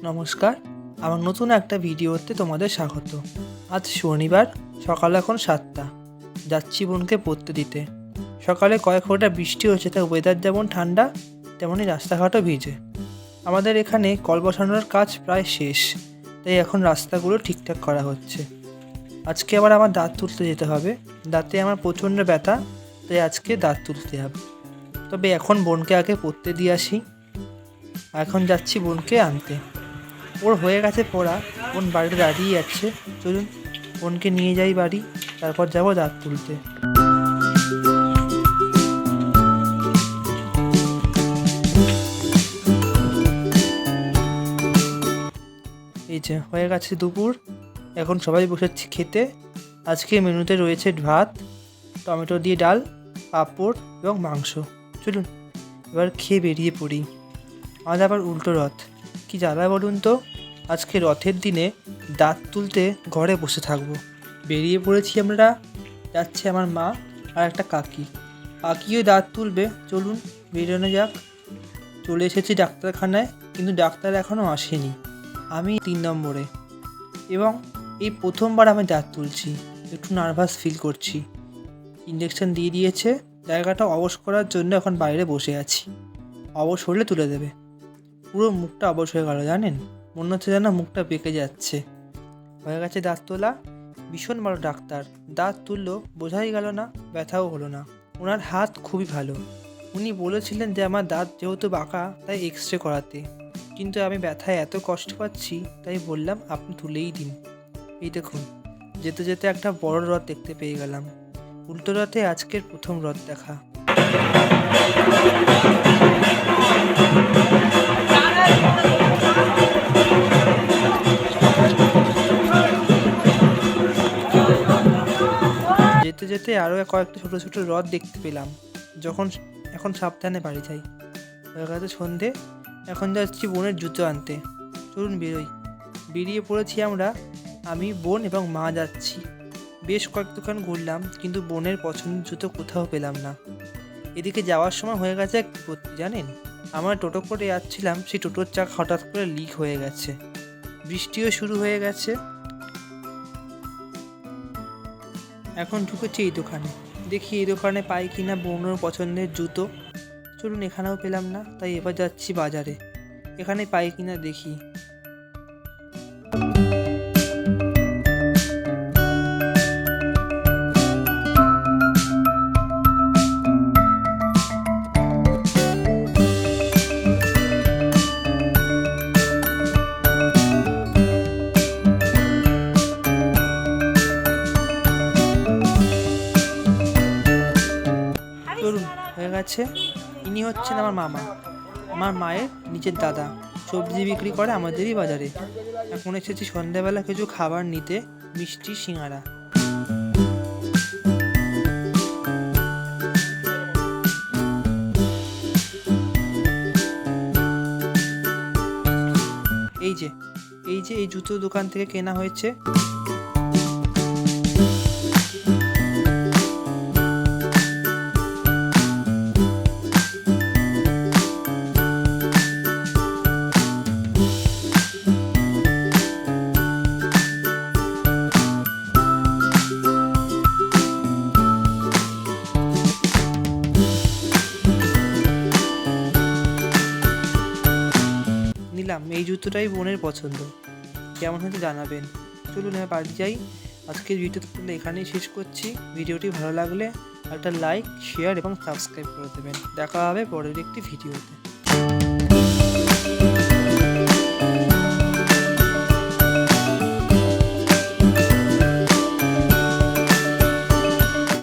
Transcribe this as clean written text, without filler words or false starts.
নমস্কার, আমার নতুন একটা ভিডিওতে তোমাদের স্বাগত। আজ শনিবার, সকাল এখন 7টা। যাচ্ছি বোনকে পড়তে দিতে। সকালে কয়েক ফোঁটা বৃষ্টি হয়েছে, তাই ওয়েদার যেমন ঠান্ডা তেমনই রাস্তাঘাটও ভিজে। আমাদের এখানে কল বসানোর কাজ প্রায় শেষ, তাই এখন রাস্তাগুলো ঠিকঠাক করা হচ্ছে। আজকে আবার আমার দাঁত তুলতে যেতে হবে। দাঁতে আমার প্রচণ্ড ব্যথা, তাই আজকে দাঁত তুলতে হবে। তবে এখন বোনকে আগে পড়তে দিয়ে আসি। এখন যাচ্ছি বোনকে আনতে। ওর হয়ে গেছে পড়া, বোন বাড়িতে দাঁড়িয়ে আছে। চলুন বোনকে নিয়ে যাই বাড়ি, তারপর যাবো দাঁত তুলতে। এই যে হয়ে গেছে দুপুর, এখন সবাই বসেছি খেতে। আজকে মেনুতে রয়েছে ভাত, টমেটো দিয়ে ডাল, পাঁপড় এবং মাংস। চলুন এবার খেয়ে বেরিয়ে পড়ি। আজ আবার উল্টো রথ, কি জ্বালা বলুন তো। আজকে রথের দিনে দাঁত তুলতে ঘরে বসে থাকবো। বেরিয়ে পড়েছি আমরা। যাচ্ছে আমার মা আর একটা কাকিও দাঁত তুলবে। চলুন বেরোনো যাক। চলে এসেছি ডাক্তারখানায়, কিন্তু ডাক্তার এখনও আসেনি। আমি 3 নম্বরে এবং এই প্রথমবার আমি দাঁত তুলছি। একটু নার্ভাস ফিল করছি। ইঞ্জেকশন দিয়ে দিয়েছে, জায়গাটা অবশ করার জন্য এখন বাইরে বসে আছি। অবশ হলে তুলে দেবে। পুরো মুখটা অবশ হয়ে গেল জানেন, মনে হচ্ছে যেন মুখটা বেঁকে যাচ্ছে। হয়ে গেছে দাঁত তোলা। ভীষণ ভালো ডাক্তার, দাঁত তুললো, বোঝাই গেল না, ব্যথাও হলো না। ওনার হাত খুবই ভালো। উনি বলেছিলেন যে আমার দাঁত যেহেতু বাঁকা তাই এক্স-রে করাতে, কিন্তু আমি ব্যথায় এত কষ্ট পাচ্ছি তাই বললাম আপনি তুলেই দিন। এই দেখুন, যেতে যেতে একটা বড় রথ দেখতে পেয়ে গেলাম। উল্টো রথে আজকের প্রথম রথ দেখা। যেতে যেতে আরও কয়েকটা ছোটো ছোটো রথ দেখতে পেলাম। এখন সাবধানে বাড়ি যাই। হয়ে গেছে সন্ধে, এখন যাচ্ছি বোনের জুতো আনতে। চলুন বেরোই। বেরিয়ে পড়েছি আমরা, আমি, বোন এবং মা যাচ্ছি। বেশ কয়েক দোকান ঘুরলাম, কিন্তু বোনের পছন্দের জুতো কোথাও পেলাম না। এদিকে যাওয়ার সময় হয়ে গেছে এক বিপত্তি জানেন। আমরা টোটো করে যাচ্ছিলাম, সেই টোটোর চাকা হঠাৎ করে লিক হয়ে গেছে। বৃষ্টিও শুরু হয়ে গেছে। এখন ঢুকেছি এই দোকানে, দেখি এই দোকানে পাই কিনা বোনের পছন্দের জুতো। চলুন এখানেও পেলাম না, তাই এবার যাচ্ছি বাজারে, এখানে পাই কিনা দেখি। চলুন হয়ে গেছে। ইনি হচ্ছেন আমার মামা, আমার মায়ের নিজের দাদা। সবজি বিক্রি করে আমাদেরই বাজারে। এখন এসেছি সন্ধ্যাবেলা কিছু খাবার নিতে, মিষ্টি, সিঙ্গারা। এই জুতো দোকান থেকে কেনা হয়েছে। নিলাম, এই জুতোটাই বোনের পছন্দ। কেমন হয়তো জানাবেন। চলুন আমি বাড়ি যাই। আজকের ভিডিওটা এখানেই শেষ করছি। ভিডিওটি ভালো লাগলে একটা লাইক, শেয়ার এবং সাবস্ক্রাইব করে দেবেন। দেখা হবে পরের একটি ভিডিওতে।